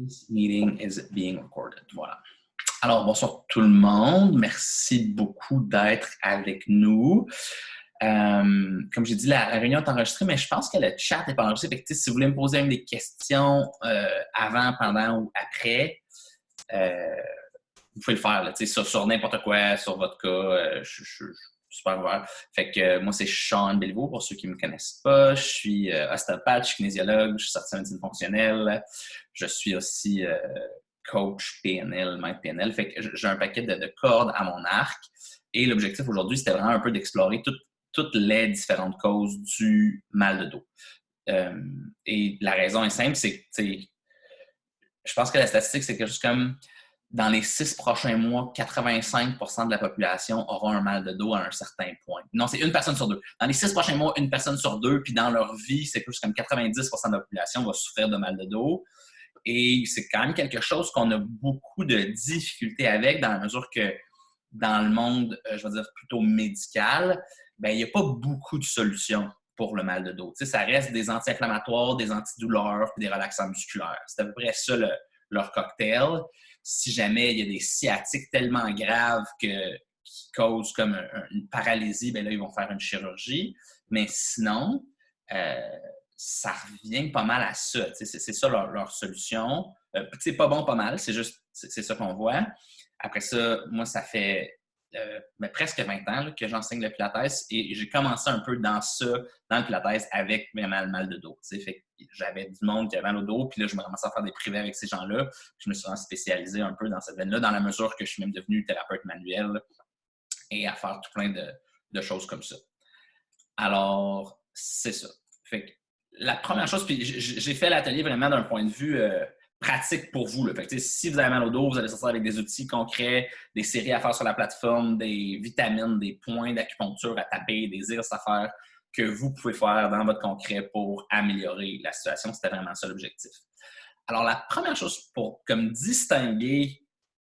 This meeting is being recorded. Voilà. Alors, bonsoir tout le monde. Merci beaucoup d'être avec nous. Comme j'ai dit, la réunion est enregistrée, mais je pense que le chat n'est pas enregistré. Fait que, si vous voulez me poser des questions avant, pendant ou après, vous pouvez le faire là, sur n'importe quoi, sur votre cas. Je suis super ouvert. Fait que moi, c'est Sean Béliveau, pour ceux qui ne me connaissent pas. Je suis ostéopathe, je suis kinésiologue, je suis sorti en médecine fonctionnelle. Je suis aussi coach PNL, maître PNL. Fait que j'ai un paquet de cordes à mon arc. Et l'objectif aujourd'hui, c'était vraiment un peu d'explorer toutes les différentes causes du mal de dos. Et la raison est simple, c'est que je pense que la statistique, c'est quelque chose comme dans les 6 prochains mois, 85% de la population aura un mal de dos à un certain point. Non, c'est une personne sur deux. Dans les 6 prochains mois, une personne sur deux, puis dans leur vie, c'est plus comme 90% de la population va souffrir de mal de dos. Et c'est quand même quelque chose qu'on a beaucoup de difficultés avec, dans la mesure que dans le monde, je vais dire plutôt médical, il n'y a pas beaucoup de solutions pour le mal de dos. Tu sais, ça reste des anti-inflammatoires, des antidouleurs, puis des relaxants musculaires. C'est à peu près ça leur cocktail. Si jamais il y a des sciatiques tellement graves qui causent comme une paralysie, là, ils vont faire une chirurgie. Mais sinon, ça revient pas mal à ça. C'est ça leur solution. C'est pas bon, pas mal. C'est juste, c'est ça qu'on voit. Après ça, moi, ça fait presque 20 ans là, que j'enseigne le Pilates et j'ai commencé un peu dans le Pilates avec vraiment le mal de dos. Fait que j'avais du monde qui avait mal au dos, puis là, je me ramassais à faire des privés avec ces gens-là. Je me suis spécialisé un peu dans cette veine-là, dans la mesure que je suis même devenu thérapeute manuel et à faire tout plein de choses comme ça. Alors, c'est ça. Fait que la première chose, puis j'ai fait l'atelier vraiment d'un point de vue pratique pour vous. Là. Fait que, si vous avez mal au dos, vous allez sortir avec des outils concrets, des séries à faire sur la plateforme, des vitamines, des points d'acupuncture à taper, des exercices à faire que vous pouvez faire dans votre concret pour améliorer la situation. C'était vraiment ça l'objectif. Alors, la première chose pour comme distinguer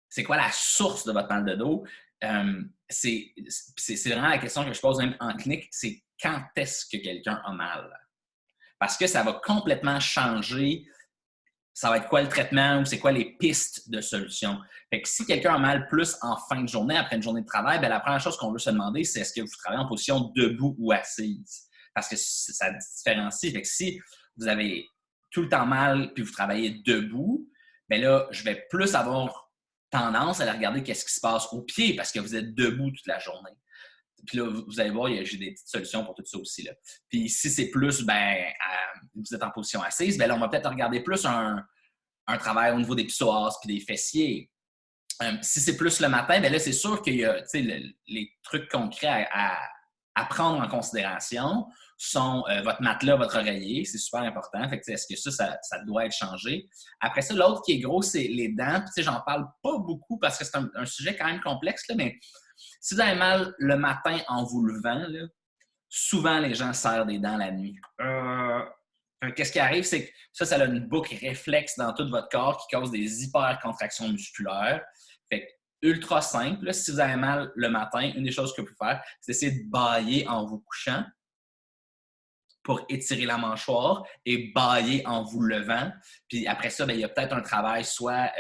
c'est quoi la source de votre mal de dos, c'est vraiment la question que je pose même en clinique, c'est quand est-ce que quelqu'un a mal? Parce que ça va complètement changer. Ça va être quoi le traitement ou c'est quoi les pistes de solution. Fait que si quelqu'un a mal plus en fin de journée, après une journée de travail, la première chose qu'on veut se demander, c'est est-ce que vous travaillez en position debout ou assise? Parce que ça différencie. Fait que si vous avez tout le temps mal puis vous travaillez debout, là, je vais plus avoir tendance à aller regarder qu'est-ce qui se passe au pied parce que vous êtes debout toute la journée. Puis là, vous allez voir, j'ai des petites solutions pour tout ça aussi. Là. Puis si c'est plus, vous êtes en position assise, là, on va peut-être regarder plus un travail au niveau des psoas puis des fessiers. Si c'est plus le matin, là, c'est sûr qu'il y a les trucs concrets à prendre en considération sont votre matelas, votre oreiller. C'est super important. Fait que, est-ce que ça doit être changé? Après ça, l'autre qui est gros, c'est les dents. Puis, j'en parle pas beaucoup parce que c'est un sujet quand même complexe, là, mais si vous avez mal le matin en vous levant, là, souvent les gens serrent des dents la nuit. Qu'est-ce qui arrive, c'est que ça a une boucle réflexe dans tout votre corps qui cause des hypercontractions musculaires. Fait que, ultra simple, là, si vous avez mal le matin, une des choses que vous pouvez faire, c'est d'essayer de bâiller en vous couchant pour étirer la mâchoire et bâiller en vous levant. Puis après ça, il y a peut-être un travail soit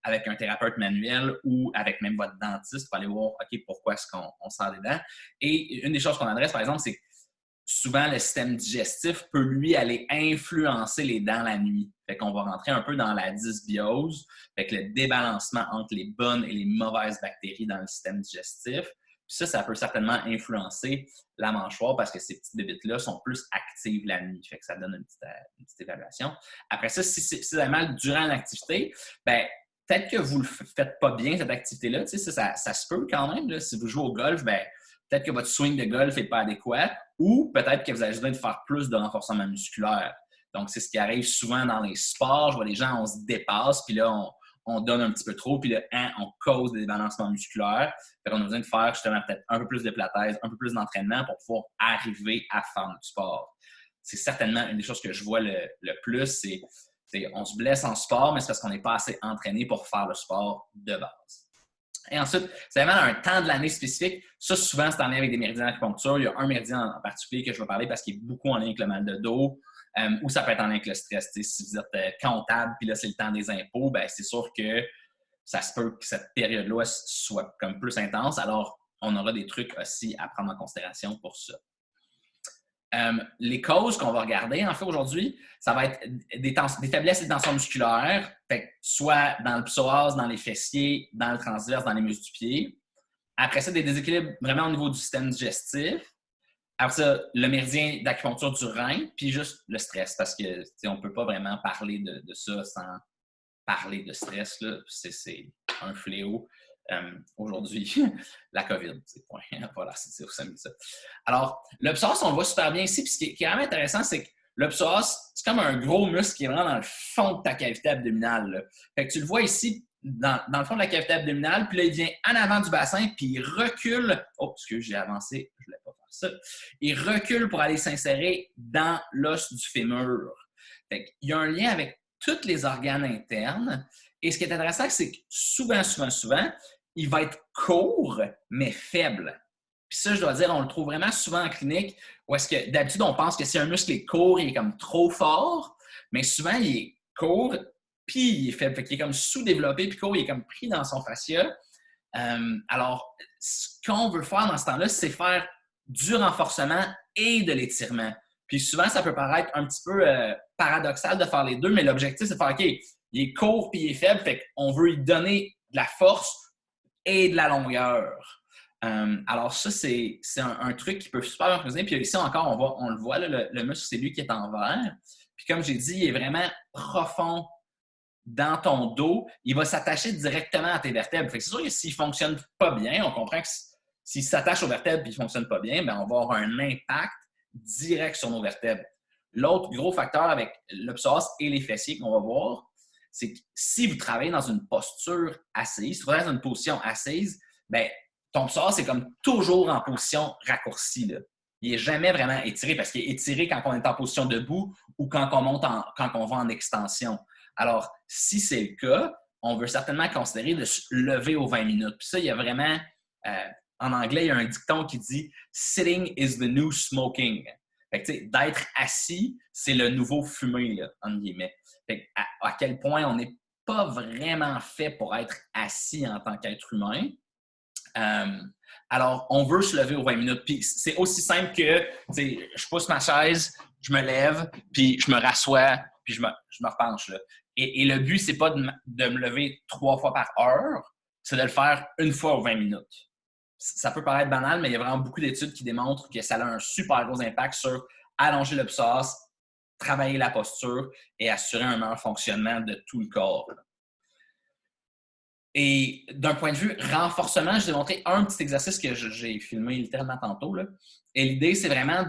avec un thérapeute manuel ou avec même votre dentiste pour aller voir OK, pourquoi est-ce qu'on serre les dents. Et une des choses qu'on adresse, par exemple, c'est que souvent, le système digestif peut, lui, aller influencer les dents la nuit. Fait qu'on va rentrer un peu dans la dysbiose, fait que le débalancement entre les bonnes et les mauvaises bactéries dans le système digestif. Puis ça peut certainement influencer la mâchoire parce que ces petites bébites-là sont plus actives la nuit. Fait que ça donne une petite évaluation. Après ça, si vous avez mal durant l'activité, peut-être que vous ne le faites pas bien, cette activité-là. Ça se peut quand même. Là, si vous jouez au golf, peut-être que votre swing de golf n'est pas adéquat ou peut-être que vous avez besoin de faire plus de renforcement musculaire. Donc, c'est ce qui arrive souvent dans les sports. Je vois les gens, on se dépasse, puis là, on donne un petit peu trop, puis là, on cause des débalancements musculaires. Fait qu'on a besoin de faire justement peut-être un peu plus de pilates, un peu plus d'entraînement pour pouvoir arriver à faire du sport. C'est certainement une des choses que je vois le plus, c'est on se blesse en sport, mais c'est parce qu'on n'est pas assez entraîné pour faire le sport de base. Et ensuite, vous avez mal à un temps de l'année spécifique. Ça, souvent, c'est en lien avec des méridiens d'acupuncture. Il y a un méridien en particulier que je vais parler parce qu'il est beaucoup en lien avec le mal de dos. Ou ça peut être en lien avec le stress. T'sais, si vous êtes comptable, puis là, c'est le temps des impôts, ben c'est sûr que ça se peut que cette période-là soit comme plus intense. Alors, on aura des trucs aussi à prendre en considération pour ça. Les causes qu'on va regarder, en fait, aujourd'hui, ça va être des faiblesses et des tensions musculaires, fait, soit dans le psoas, dans les fessiers, dans le transverse, dans les muscles du pied. Après ça, des déséquilibres vraiment au niveau du système digestif. Après ça, le méridien d'acupuncture du rein, puis juste le stress, parce que on ne peut pas vraiment parler de ça sans parler de stress. C'est un fléau. Aujourd'hui, la COVID, c'est point. Voilà, c'est aussi simple que ça. Alors, le psoas, on le voit super bien ici. Puis ce qui est vraiment intéressant, c'est que le psoas, c'est comme un gros muscle qui est vraiment dans le fond de ta cavité abdominale. Là. Fait que tu le vois ici, dans le fond de la cavité abdominale, puis là, il vient en avant du bassin, puis il recule. Oh, excuse, j'ai avancé, je ne voulais pas faire ça. Il recule pour aller s'insérer dans l'os du fémur. Fait qu'il y a un lien avec tous les organes internes. Et ce qui est intéressant, c'est que souvent, il va être court, mais faible. Puis ça, je dois dire, on le trouve vraiment souvent en clinique, où est-ce que d'habitude, on pense que si un muscle est court, il est comme trop fort, mais souvent, il est court, puis il est faible. Fait qu'il est comme sous-développé, puis court, il est comme pris dans son fascia. Alors, ce qu'on veut faire dans ce temps-là, c'est faire du renforcement et de l'étirement. Puis souvent, ça peut paraître un petit peu paradoxal de faire les deux, mais l'objectif, c'est de faire, OK, il est court puis il est faible, fait qu'on veut lui donner de la force et de la longueur. Alors ça, c'est un truc qui peut super bien fonctionner. Puis ici encore, on le voit, là, le muscle, c'est lui qui est en vert. Puis comme j'ai dit, il est vraiment profond dans ton dos. Il va s'attacher directement à tes vertèbres. Fait que c'est sûr que s'il ne fonctionne pas bien, on comprend que s'il s'attache aux vertèbres et qu'il ne fonctionne pas bien, bien, on va avoir un impact direct sur nos vertèbres. L'autre gros facteur avec le psoas et les fessiers qu'on va voir, c'est que si vous travaillez dans une posture assise, si vous travaillez dans une position assise, bien, ton psoas, c'est comme toujours en position raccourcie. Là. Il n'est jamais vraiment étiré parce qu'il est étiré quand on est en position debout ou quand on va en extension. Alors, si c'est le cas, on veut certainement considérer de se lever aux 20 minutes. Puis ça, il y a vraiment, en anglais, il y a un dicton qui dit « Sitting is the new smoking ». Fait que, d'être assis, c'est le nouveau fumer, là, entre guillemets. Fait que, à quel point on n'est pas vraiment fait pour être assis en tant qu'être humain. Alors, on veut se lever aux 20 minutes. Puis c'est aussi simple que, je pousse ma chaise, je me lève, puis je me rassois, puis je me repenche. Là. Et le but, c'est pas de me lever 3 fois par heure, c'est de le faire une fois aux 20 minutes. Ça peut paraître banal, mais il y a vraiment beaucoup d'études qui démontrent que ça a un super gros impact sur allonger le psoas, travailler la posture et assurer un meilleur fonctionnement de tout le corps. Et d'un point de vue renforcement, je vais montrer un petit exercice que j'ai filmé littéralement tantôt. Là. Et l'idée, c'est vraiment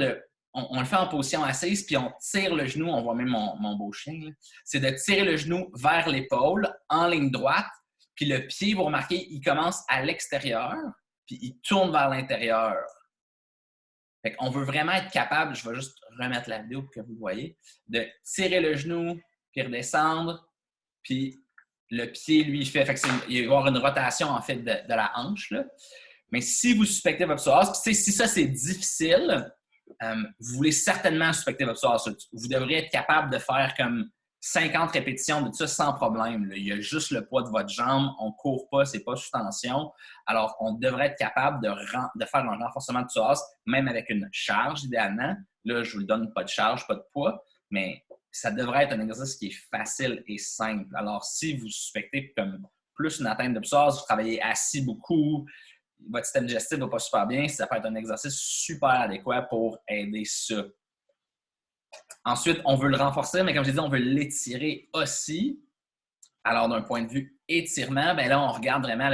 on le fait en position assise, puis on tire le genou, on voit même mon beau chien, c'est de tirer le genou vers l'épaule en ligne droite, puis le pied, vous remarquez, il commence à l'extérieur, puis il tourne vers l'intérieur. Fait qu'on veut vraiment être capable, je vais juste remettre la vidéo pour que vous le voyez, de tirer le genou, puis redescendre, puis le pied, lui, il fait il va y avoir une rotation, en fait, de la hanche. Là. Mais si vous suspectez votre psoas, si ça, c'est difficile, vous voulez certainement suspecter votre psoas. Vous devriez être capable de faire comme 50 répétitions de ça sans problème. Là. Il y a juste le poids de votre jambe. On ne court pas, ce n'est pas sous tension. Alors, on devrait être capable de faire un renforcement de psoas, même avec une charge, idéalement. Là, je ne vous le donne pas de charge, pas de poids, mais ça devrait être un exercice qui est facile et simple. Alors, si vous suspectez comme plus une atteinte de psoas, vous travaillez assis beaucoup, votre système digestif ne va pas super bien, ça peut être un exercice super adéquat pour aider ça. Ensuite, on veut le renforcer, mais comme je l'ai dit, on veut l'étirer aussi. Alors, d'un point de vue étirement, bien là, on regarde vraiment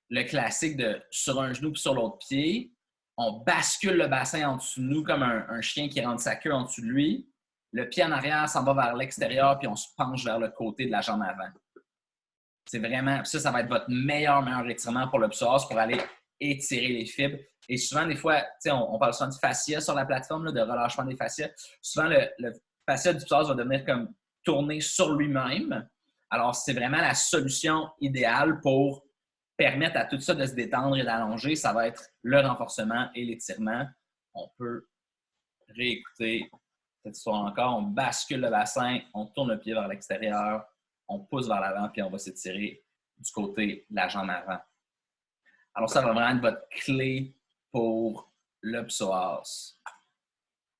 le classique de sur un genou puis sur l'autre pied. On bascule le bassin en dessous de nous comme un chien qui rentre sa queue en dessous de lui. Le pied en arrière s'en va vers l'extérieur, puis on se penche vers le côté de la jambe avant. C'est vraiment, ça va être votre meilleur étirement pour le psoas, pour aller étirer les fibres. Et souvent, des fois, on parle souvent de fascia sur la plateforme, là, de relâchement des fascias. Souvent, le fascia du psoas va devenir comme tourner sur lui-même. Alors, c'est vraiment la solution idéale pour permettre à tout ça de se détendre et d'allonger. Ça va être le renforcement et l'étirement. On peut réécouter Cette histoire encore, on bascule le bassin, on tourne le pied vers l'extérieur, on pousse vers l'avant, puis on va s'étirer du côté de la jambe avant. Alors, ça va vraiment être votre clé pour le psoas.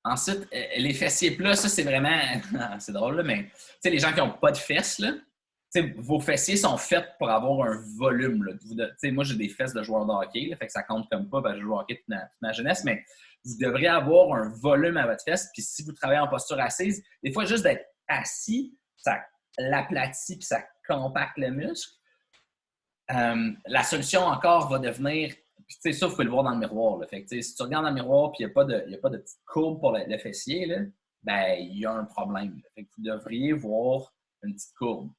Ensuite, les fessiers plats, ça, c'est vraiment... c'est drôle, là, mais les gens qui n'ont pas de fesses, là, vos fessiers sont faits pour avoir un volume. Là. Moi, j'ai des fesses de joueur de hockey, là, fait que ça compte comme pas, parce que je joue au hockey toute ma jeunesse, mais vous devriez avoir un volume à votre fesse. Puis si vous travaillez en posture assise, des fois, juste d'être assis, ça l'aplatit puis ça compacte le muscle. La solution encore va devenir... Puis, ça, vous pouvez le voir dans le miroir. Là. Fait que, si tu regardes dans le miroir et il n'y a pas de petite courbe pour le fessier, là, ben, il y a un problème. Fait que vous devriez voir une petite courbe.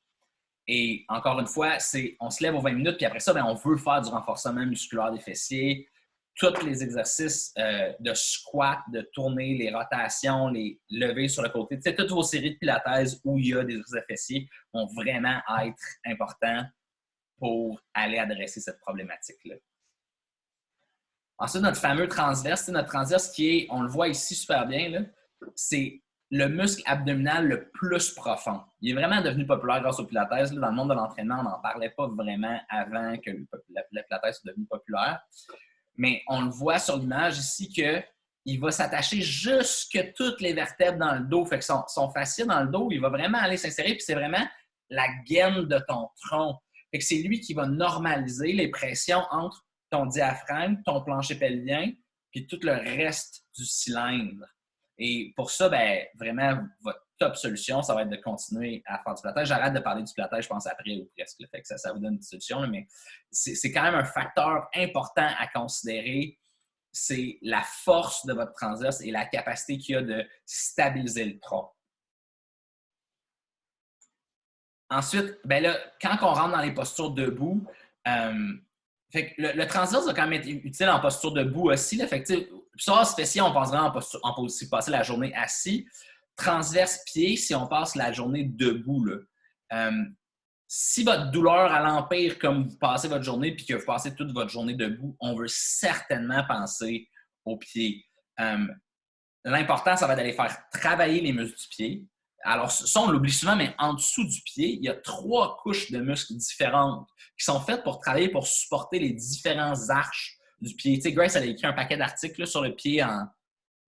Et encore une fois, on se lève aux 20 minutes, puis après ça, ben, on veut faire du renforcement musculaire des fessiers. Tous les exercices de squat, de tourner, les rotations, les levées sur le côté, toutes vos séries de pilates où il y a des exercices fessiers vont vraiment être importants pour aller adresser cette problématique-là. Ensuite, notre fameux transverse, notre transverse qui est, on le voit ici super bien, c'est le muscle abdominal le plus profond. Il est vraiment devenu populaire grâce au pilates. Là, dans le monde de l'entraînement, on n'en parlait pas vraiment avant que le pilates soit devenu populaire. Mais on le voit sur l'image ici qu'il va s'attacher jusque toutes les vertèbres dans le dos. Fait que son fascia dans le dos, il va vraiment aller s'insérer, puis c'est vraiment la gaine de ton tronc. Fait que c'est lui qui va normaliser les pressions entre ton diaphragme, ton plancher pelvien, puis tout le reste du cylindre. Et pour ça, ben, vraiment, votre top solution, ça va être de continuer à faire du pilates. J'arrête de parler du pilates, je pense, après ou presque. Fait que ça vous donne une solution, mais c'est quand même un facteur important à considérer. C'est la force de votre transverse et la capacité qu'il y a de stabiliser le tronc. Ensuite, ben là, quand on rentre dans les postures debout, fait que le transverse va quand même être utile en posture debout aussi. Là. Fait que, psoas fessier, on pense vraiment en position, passer la journée assis. Transverse pied, si on passe la journée debout. Là. Si votre douleur à l'empire comme vous passez votre journée puis que vous passez toute votre journée debout, on veut certainement penser aux pieds. L'important, ça va être d'aller faire travailler les muscles du pied. Alors, ça, on l'oublie souvent, mais en dessous du pied, il y a 3 couches de muscles différentes qui sont faites pour travailler, pour supporter les différents arches du pied. Tu sais, Grace, elle a écrit un paquet d'articles sur le pied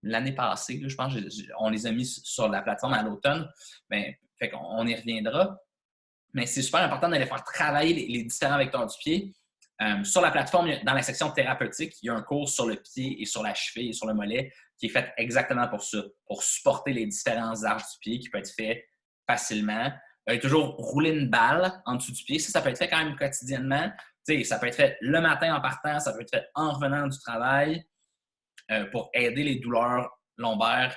l'année passée. Là, je pense on les a mis sur la plateforme à l'automne. Ben, fait qu'on y reviendra. Mais c'est super important d'aller faire travailler les différents vecteurs du pied. Sur la plateforme, dans la section thérapeutique, il y a un cours sur le pied et sur la cheville et sur le mollet qui est fait exactement pour ça, pour supporter les différents arches du pied qui peut être fait facilement. Toujours rouler une balle en dessous du pied, ça peut être fait quand même quotidiennement. T'sais, ça peut être fait le matin en partant, ça peut être fait en revenant du travail pour aider les douleurs lombaires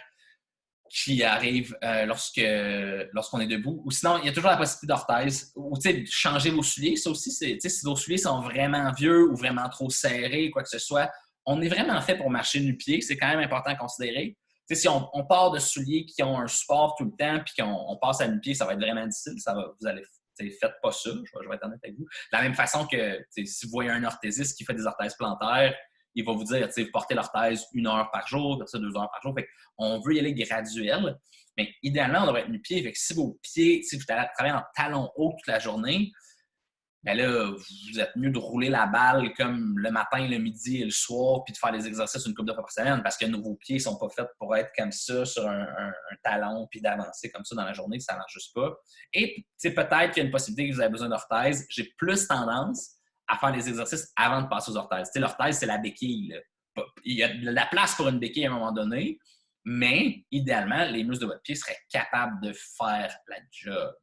qui arrivent lorsqu'on est debout. Ou sinon, il y a toujours la possibilité d'orthèse ou changer vos souliers. Ça aussi, si vos souliers sont vraiment vieux ou vraiment trop serrés, quoi que ce soit, on est vraiment fait pour marcher nu-pied. C'est quand même important à considérer. T'sais, si on part de souliers qui ont un support tout le temps puis qu'on passe à nu-pied, ça va être vraiment difficile. Faites pas ça, je vais être honnête avec vous. De la même façon que si vous voyez un orthésiste qui fait des orthèses plantaires, il va vous dire, vous portez l'orthèse 1 heure par jour, comme ça 2 heures par jour. Fait on veut y aller graduel, mais idéalement, on devrait être nu-pied. Fait que si vos pieds, si vous travaillez en talons hauts toute la journée, bien là, vous êtes mieux de rouler la balle comme le matin, le midi et le soir, puis de faire des exercices une couple de fois par semaine, parce que vos pieds ne sont pas faits pour être comme ça sur un talon, puis d'avancer comme ça dans la journée, ça ne marche juste pas. Et peut-être qu'il y a une possibilité que vous avez besoin d'orthèse. J'ai plus tendance à faire les exercices avant de passer aux orthèses. L'orthèse, c'est la béquille. Là. Il y a de la place pour une béquille à un moment donné, mais idéalement, les muscles de votre pied seraient capables de faire la job.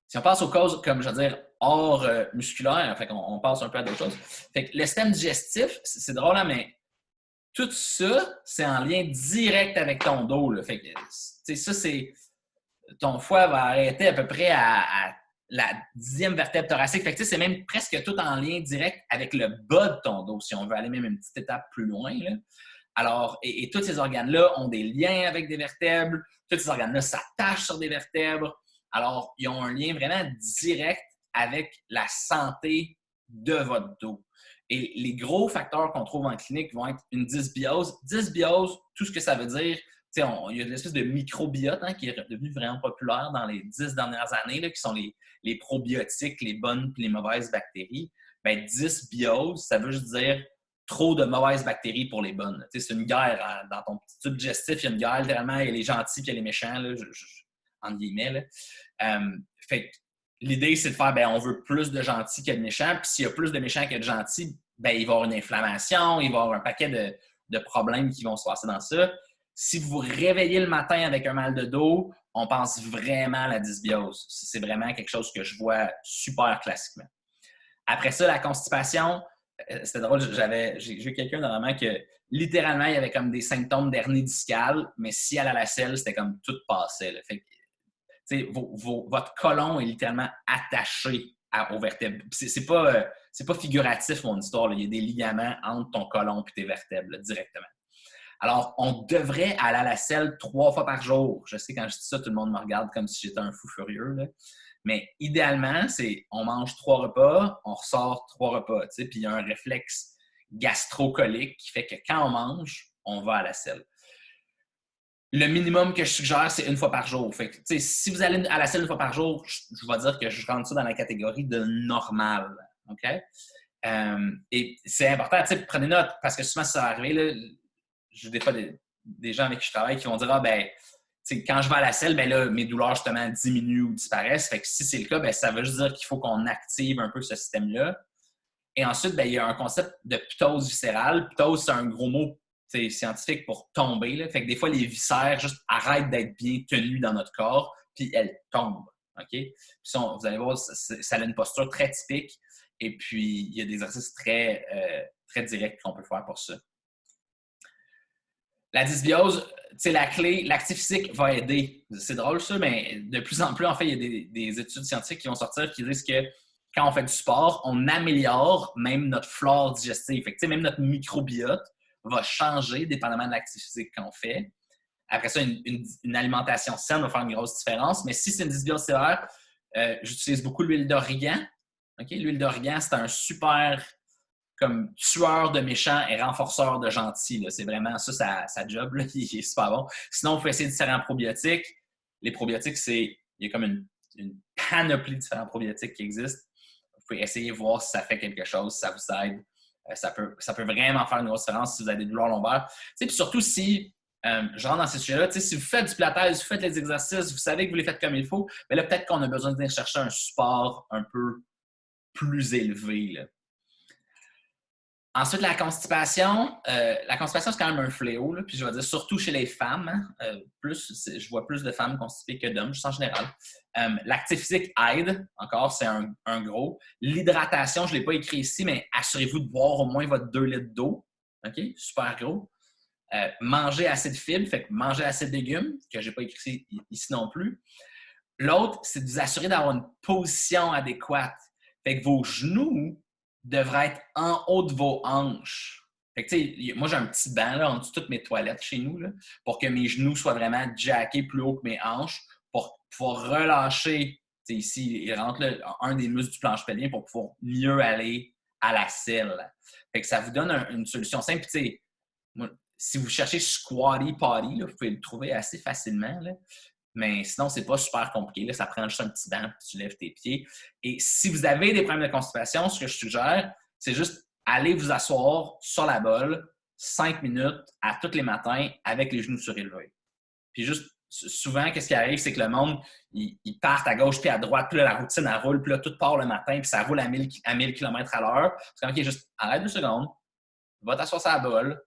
Si on passe aux causes, comme je veux dire, hors musculaire, fait on passe un peu à d'autres choses. Fait que le système digestif, c'est drôle, hein, mais tout ça, c'est en lien direct avec ton dos. Là. Fait que, ça, c'est... Ton foie va arrêter à peu près à la 10e vertèbre thoracique. Fait que, c'est même presque tout en lien direct avec le bas de ton dos, si on veut aller même une petite étape plus loin. Là. Alors, et tous ces organes-là ont des liens avec des vertèbres. Tous ces organes-là s'attachent sur des vertèbres. Alors, ils ont un lien vraiment direct avec la santé de votre dos. Et les gros facteurs qu'on trouve en clinique vont être une dysbiose. Dysbiose, tout ce que ça veut dire, il y a une espèce de microbiote qui est devenu vraiment populaire dans les 10 dernières années, là, qui sont les probiotiques, les bonnes et les mauvaises bactéries. Ben, 10 bioses, ça veut juste dire trop de mauvaises bactéries pour les bonnes. C'est une guerre. Hein. Dans ton petit tube digestif, il y a une guerre, littéralement, il y a les gentils et il y a les méchants, là, entre guillemets. Là. Fait que l'idée, c'est de faire, ben, on veut plus de gentils que de méchants. Puis s'il y a plus de méchants que de gentils, ben, il va y avoir une inflammation, il va y avoir un paquet de problèmes qui vont se passer dans ça. Si vous vous réveillez le matin avec un mal de dos, on pense vraiment à la dysbiose. C'est vraiment quelque chose que je vois super classiquement. Après ça, la constipation, c'était drôle, j'ai vu quelqu'un normalement que littéralement, il y avait comme des symptômes d'hernie discale, mais si elle allait à la selle, c'était comme tout passait. Là. Fait que, votre côlon est littéralement attaché aux vertèbres. C'est pas figuratif, mon histoire. Là. Il y a des ligaments entre ton côlon et tes vertèbres, là, directement. Alors, on devrait aller à la selle 3 fois par jour. Je sais, quand je dis ça, tout le monde me regarde comme si j'étais un fou furieux. Là. Mais idéalement, c'est on mange 3 repas, on ressort 3 repas. Puis il y a un réflexe gastrocolique qui fait que quand on mange, on va à la selle. Le minimum que je suggère, c'est 1 fois par jour. Fait que, si vous allez à la selle 1 fois par jour, je vais dire que je rentre ça dans la catégorie de normal. OK? Et c'est important, prenez note, parce que souvent, ça va arriver, là, j'ai des fois des gens avec qui je travaille qui vont dire « Ah, ben, quand je vais à la selle, ben là, mes douleurs, justement, diminuent ou disparaissent. » Fait que si c'est le cas, ben, ça veut juste dire qu'il faut qu'on active un peu ce système-là. Et ensuite, ben, il y a un concept de ptose viscérale. Ptose, c'est un gros mot scientifique pour tomber. Là. Fait que des fois, les viscères juste arrêtent d'être bien tenus dans notre corps, puis elles tombent. OK? Puis vous allez voir, ça a une posture très typique. Et puis, il y a des exercices très, très directs qu'on peut faire pour ça. La dysbiose, la clé, l'actif physique va aider. C'est drôle ça, mais de plus en plus, en fait, il y a des études scientifiques qui vont sortir qui disent que quand on fait du sport, on améliore même notre flore digestive. Fait que, même notre microbiote va changer dépendamment de l'actif physique qu'on fait. Après ça, une alimentation saine va faire une grosse différence. Mais si c'est une dysbiose sévère, j'utilise beaucoup l'huile d'origan. Okay? L'huile d'origan, c'est un super comme tueur de méchants et renforceur de gentils. C'est vraiment ça, sa job. Là, il est super bon. Sinon, vous pouvez essayer différents probiotiques. Les probiotiques, il y a comme une panoplie de différents probiotiques qui existent. Vous pouvez essayer de voir si ça fait quelque chose, si ça vous aide. Ça peut vraiment faire une grosse différence si vous avez des douleurs lombaires. Puis surtout si, je rentre dans ces sujets-là, si vous faites du pilates, si vous faites les exercices, vous savez que vous les faites comme il faut, mais là, peut-être qu'on a besoin de venir chercher un support un peu plus élevé. Là. Ensuite, la constipation, c'est quand même un fléau, là, puis je vais dire surtout chez les femmes. Hein, je vois plus de femmes constipées que d'hommes, juste en général. L'actif physique aide, encore, c'est un gros. L'hydratation, je ne l'ai pas écrit ici, mais assurez-vous de boire au moins votre 2 litres d'eau. OK? Super gros. Manger assez de fibres, fait que manger assez de légumes, que je n'ai pas écrit ici non plus. L'autre, c'est de vous assurer d'avoir une position adéquate. Fait que vos genoux devrait être en haut de vos hanches. Fait que, moi, j'ai un petit banc là, en dessous de toutes mes toilettes chez nous là, pour que mes genoux soient vraiment jackés plus haut que mes hanches pour pouvoir relâcher. Ici, il rentre là, un des muscles du planche pelvien pour pouvoir mieux aller à la selle. Fait que ça vous donne une solution simple. Si vous cherchez Squatty Potty, là, vous pouvez le trouver assez facilement. Là. Mais sinon, c'est pas super compliqué. Là, ça prend juste un petit banc, puis tu lèves tes pieds. Et si vous avez des problèmes de constipation, ce que je suggère, c'est juste aller vous asseoir sur la bolle 5 minutes à tous les matins avec les genoux surélevés. Puis juste, souvent, qu'est-ce qui arrive, c'est que le monde, ils partent à gauche puis à droite, puis là, la routine, elle roule, puis là, tout part le matin, puis ça roule à 1000 km à l'heure. C'est comme, OK, juste arrête 2 secondes, va t'asseoir sur la bolle,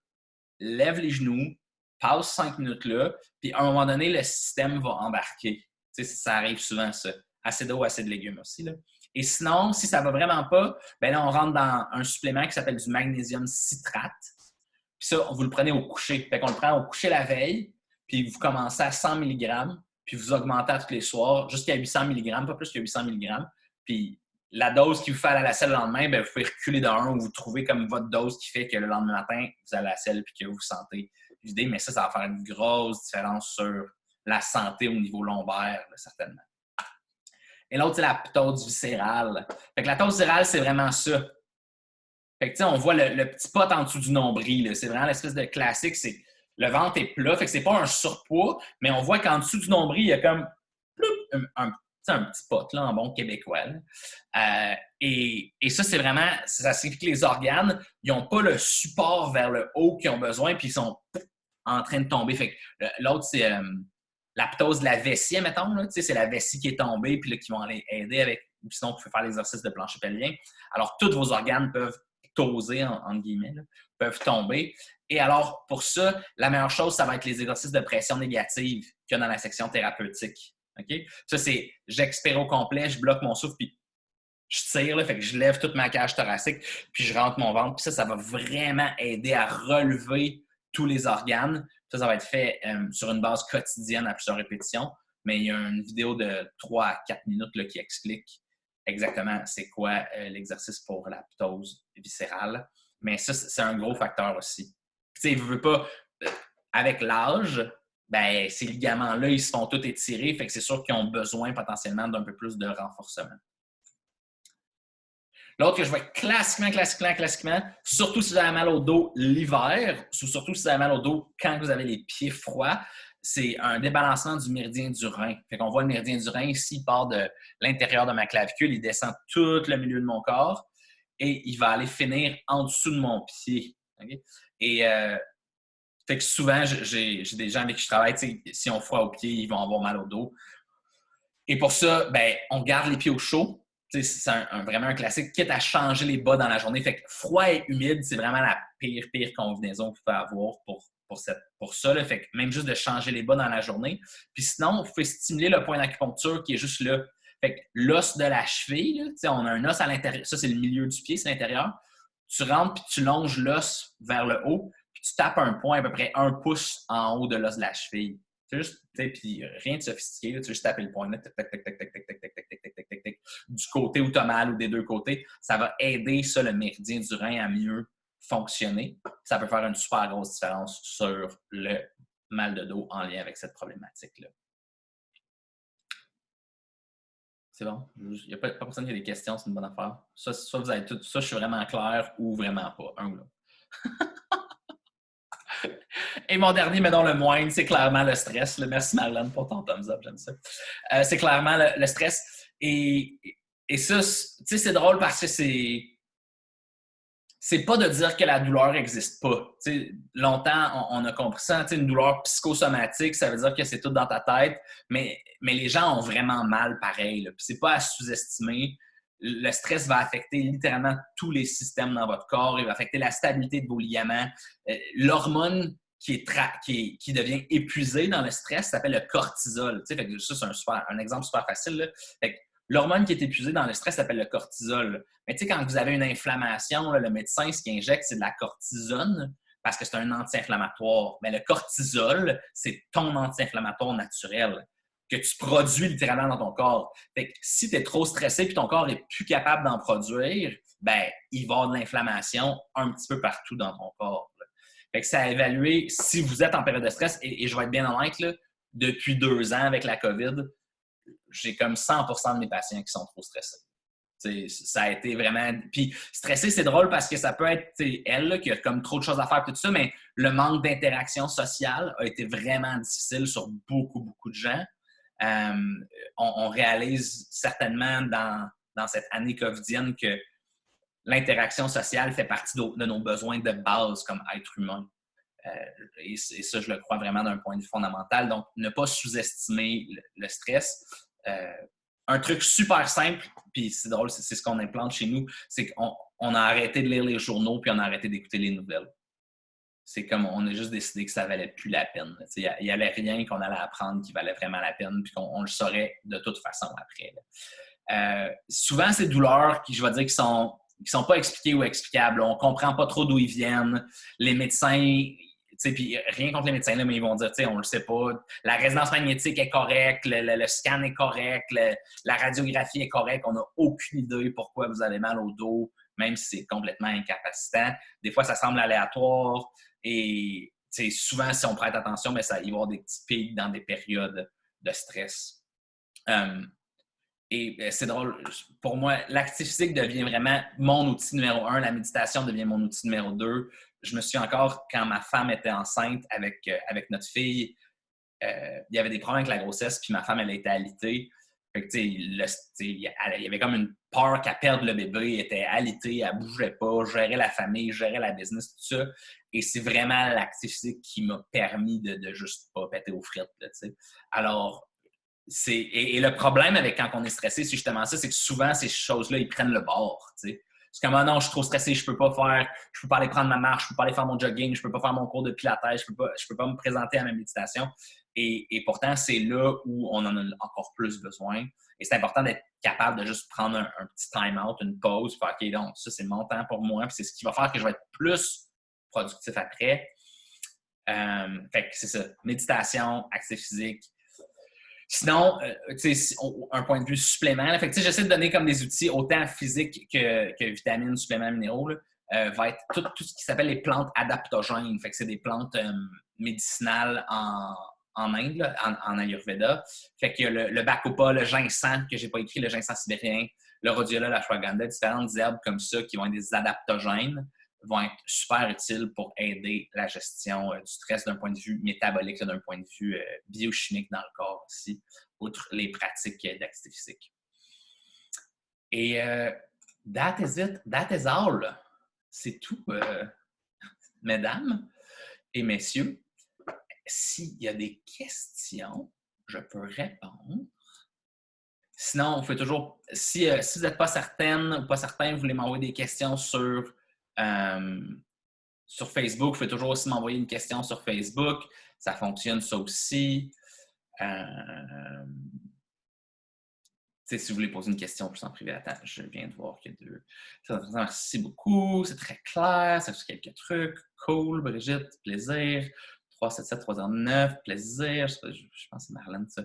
lève les genoux, passe 5 minutes là, puis à un moment donné, le système va embarquer. Ça arrive souvent, ça. Assez d'eau, assez de légumes aussi. Là. Et sinon, si ça ne va vraiment pas, ben là, on rentre dans un supplément qui s'appelle du magnésium citrate. Puis ça, vous le prenez au coucher. Fait qu'on le prend au coucher la veille, puis vous commencez à 100 mg, puis vous augmentez à tous les soirs jusqu'à 800 mg, pas plus que 800 mg. Puis la dose qui vous fait aller à la selle le lendemain, ben vous pouvez reculer d'un ou vous trouvez comme votre dose qui fait que le lendemain matin, vous allez à la selle et que vous vous sentez vidé. Mais ça va faire une grosse différence sur la santé au niveau lombaire, là, certainement. Et l'autre, c'est la ptose viscérale. Fait que la ptose viscérale, c'est vraiment ça. Fait que, on voit le petit pot en dessous du nombril. C'est vraiment l'espèce de classique. C'est le ventre est plat, fait que c'est pas un surpoids, mais on voit qu'en dessous du nombril, il y a comme un petit pot là, en bon québécois. Et ça, c'est vraiment, ça signifie que les organes, ils n'ont pas le support vers le haut qu'ils ont besoin, puis ils sont en train de tomber. Fait que l'autre, c'est l'aptose de la vessie, mettons. Là, c'est la vessie qui est tombée, puis là, qui vont aller aider avec. Sinon, vous pouvez faire l'exercice de plancher pelvien. Alors, tous vos organes peuvent toser, entre guillemets, là, peuvent tomber. Et alors, pour ça, la meilleure chose, ça va être les exercices de pression négative qu'il y a dans la section thérapeutique. Okay? Ça, c'est j'expire au complet, je bloque mon souffle, puis je tire, là, fait que je lève toute ma cage thoracique, puis je rentre mon ventre. Puis ça va vraiment aider à relever tous les organes. Ça va être fait sur une base quotidienne à plusieurs répétitions. Mais il y a une vidéo de 3 à 4 minutes là, qui explique exactement c'est quoi l'exercice pour la ptose viscérale. Mais ça, c'est un gros facteur aussi. Tu sais, veux pas, avec l'âge, ben, ces ligaments-là, ils se font tous étirer. Fait que c'est sûr qu'ils ont besoin potentiellement d'un peu plus de renforcement. L'autre que je vois classiquement, surtout si vous avez mal au dos l'hiver, ou surtout si vous avez mal au dos quand vous avez les pieds froids, c'est un débalancement du méridien du rein. Fait qu'on voit le méridien du rein ici, il part de l'intérieur de ma clavicule, il descend tout le milieu de mon corps et il va aller finir en dessous de mon pied. Okay? Et fait que souvent, j'ai des gens avec qui je travaille, si on froid aux pieds, ils vont avoir mal au dos. Et pour ça, ben, on garde les pieds au chaud. C'est vraiment un classique, quitte à changer les bas dans la journée. Fait que froid et humide, c'est vraiment la pire combinaison que vous pouvez avoir pour ça. Là. Fait que même juste de changer les bas dans la journée. Puis sinon, vous pouvez stimuler le point d'acupuncture qui est juste là. Fait que l'os de la cheville, là, on a un os à l'intérieur. Ça, c'est le milieu du pied, c'est l'intérieur. Tu rentres puis tu longes l'os vers le haut, puis tu tapes un point à peu près 1 pouce en haut de l'os de la cheville. Juste, puis rien de sophistiqué, là, tu veux juste taper le point, là, du côté où tu as mal ou des deux côtés. Ça va aider ça, le méridien du rein à mieux fonctionner. Ça peut faire une super grosse différence sur le mal de dos en lien avec cette problématique-là. C'est bon? Il n'y a pas personne qui a des questions, c'est une bonne affaire. Ça, vous avez tout. Ça, je suis vraiment clair ou vraiment pas. Un ou l'autre. Et mon dernier, mais non le moindre, c'est clairement le stress. Merci Marlène pour ton thumbs up, j'aime ça. C'est clairement le stress. Et ça, tu sais, c'est drôle parce que c'est pas de dire que la douleur n'existe pas. T'sais, longtemps, on a compris ça. Une douleur psychosomatique, ça veut dire que c'est tout dans ta tête, mais les gens ont vraiment mal pareil. Puis c'est pas à sous-estimer. Le stress va affecter littéralement tous les systèmes dans votre corps. Il va affecter la stabilité de vos ligaments. L'hormone qui devient épuisée dans le stress s'appelle le cortisol. Fait que ça, c'est un exemple super facile. Là. Fait que l'hormone qui est épuisée dans le stress s'appelle le cortisol. Mais tu sais, quand vous avez une inflammation, là, le médecin, ce qu'il injecte, c'est de la cortisone parce que c'est un anti-inflammatoire. Mais le cortisol, c'est ton anti-inflammatoire naturel que tu produis littéralement dans ton corps. Fait que si tu es trop stressé et ton corps n'est plus capable d'en produire, ben, il va y avoir de l'inflammation un petit peu partout dans ton corps. Là. Fait que c'est à évaluer si vous êtes en période de stress. Et je vais être bien honnête, là, depuis 2 ans avec la COVID, j'ai comme 100% de mes patients qui sont trop stressés. T'sais, ça a été vraiment... Puis stressé, c'est drôle parce que ça peut être elle là, qui a comme trop de choses à faire, tout ça, mais le manque d'interaction sociale a été vraiment difficile sur beaucoup de gens. On réalise certainement dans cette année covidienne que l'interaction sociale fait partie de nos besoins de base comme être humain. Et ça, je le crois vraiment d'un point de vue fondamental. Donc, ne pas sous-estimer le stress. Un truc super simple, puis c'est drôle, c'est ce qu'on implante chez nous, c'est qu'on a arrêté de lire les journaux puis on a arrêté d'écouter les nouvelles. C'est comme on a juste décidé que ça valait plus la peine. Il n'y avait rien qu'on allait apprendre qui valait vraiment la peine puis qu'on le saurait de toute façon après. Souvent, ces douleurs qui, je vais dire, qui sont pas expliquées ou explicables. On comprend pas trop d'où ils viennent. Les médecins... Puis rien contre les médecins, là, mais ils vont dire, on le sait pas, la résonance magnétique est correcte, le scan est correct, la radiographie est correcte, on n'a aucune idée pourquoi vous avez mal au dos, même si c'est complètement incapacitant. Des fois, ça semble aléatoire et souvent, si on prête attention, mais il va y avoir des petits pics dans des périodes de stress. Et c'est drôle, pour moi, l'actif physique devient vraiment mon outil numéro 1, la méditation devient mon outil numéro 2. je me suis encore, quand ma femme était enceinte avec notre fille, il y avait des problèmes avec la grossesse, puis ma femme, elle a été alitée. Fait que, il y avait comme une peur qu'elle perde le bébé, elle était alitée, elle bougeait pas, gérait la famille, gérait la business, tout ça. Et c'est vraiment l'activité physique qui m'a permis de juste pas péter aux frites, là, t'sais. Alors, et le problème avec quand on est stressé, c'est justement ça, c'est que souvent, ces choses-là, ils prennent le bord, t'sais. C'est comme, ah non, je suis trop stressé, je peux pas aller prendre ma marche, je peux pas aller faire mon jogging, je peux pas faire mon cours de pilates, je peux pas me présenter à ma méditation. Et pourtant, c'est là où on en a encore plus besoin. Et c'est important d'être capable de juste prendre un petit time-out, une pause, faire OK, donc ça, c'est mon temps pour moi, puis c'est ce qui va faire que je vais être plus productif après. Fait que c'est ça. Méditation, activité physique. Sinon, un point de vue supplément, là, fait que j'essaie de donner comme des outils autant physiques que vitamines, suppléments minéraux, là, va être tout ce qui s'appelle les plantes adaptogènes. Fait que c'est des plantes médicinales en Inde, là, en Ayurveda. Fait qu'il y a le bacopa, le ginseng, que j'ai pas écrit, le ginseng sibérien, le rhodiola, l'ashwagandha, différentes herbes comme ça qui vont être des adaptogènes, vont être super utiles pour aider la gestion du stress d'un point de vue métabolique, d'un point de vue biochimique dans le corps aussi, outre les pratiques d'activité physique. Et that is all. C'est tout, mesdames et messieurs. S'il y a des questions, je peux répondre. Sinon, vous pouvez toujours, si vous n'êtes pas certaine ou pas certain, vous voulez m'envoyer des questions sur Facebook, vous pouvez toujours aussi m'envoyer une question sur Facebook. Ça fonctionne, ça aussi. Si vous voulez poser une question plus en privé, attends, je viens de voir qu'il y a deux. Merci beaucoup, c'est très clair, ça fait quelques trucs. Cool, Brigitte, plaisir. 377 309, plaisir. Je pense que c'est Marlène, ça.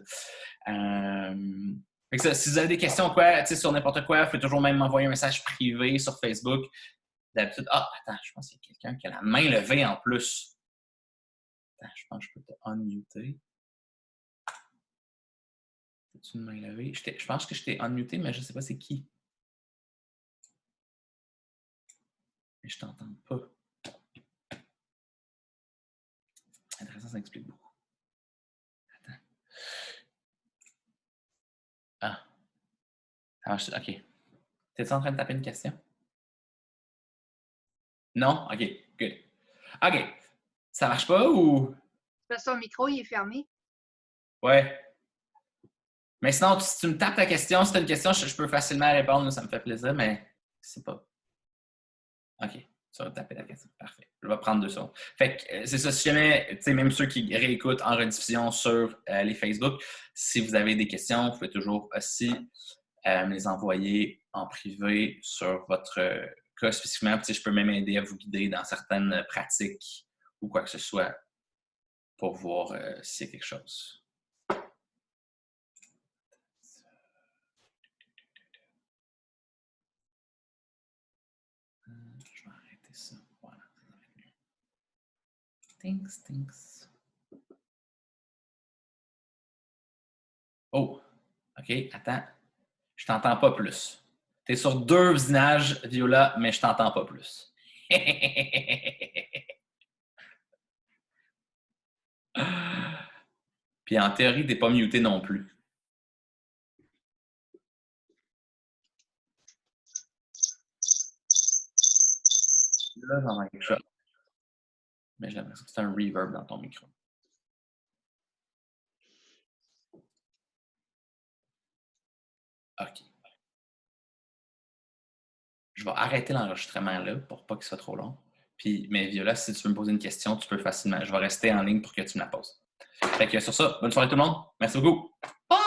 Fait que ça, si vous avez des questions sur n'importe quoi, vous pouvez toujours même m'envoyer un message privé sur Facebook. D'habitude, attends, je pense qu'il y a quelqu'un qui a la main levée en plus. Attends, je pense que je peux te unmuter. As-tu une main levée? Je pense que je t'ai unmuté, mais je ne sais pas c'est qui. Mais je ne t'entends pas. Intéressant, ça explique beaucoup. Attends. Ah. Ça marche. OK. T'es-tu en train de taper une question? Non? OK. Good. OK. Ça marche pas ou? Son micro, il est fermé. Ouais. Mais sinon, si tu me tapes ta question, si tu as une question, je peux facilement répondre. Ça me fait plaisir, mais c'est pas. OK. Tu vas taper la question. Parfait. Je vais prendre 2 secondes. Fait que c'est ça. Si jamais, même ceux qui réécoutent en rediffusion sur les Facebook, si vous avez des questions, vous pouvez toujours aussi me les envoyer en privé sur votre cas spécifiquement. Puis, je peux même aider à vous guider dans certaines pratiques ou quoi que ce soit pour voir s'il y a quelque chose. Je vais arrêter ça. Voilà. Thanks. Oh, OK, attends. Je t'entends pas plus. Tu es sur 2 images, Viola, mais je t'entends pas plus. Puis en théorie, tu n'es pas muté non plus. Là, j'entends quelque chose. Mais j'ai l'impression que c'est un reverb dans ton micro. OK. Je vais arrêter l'enregistrement là pour pas qu'il soit trop long. Puis, mais Viola, si tu veux me poser une question, tu peux facilement. Je vais rester en ligne pour que tu me la poses. Fait que sur ça, bonne soirée tout le monde. Merci beaucoup. Bye!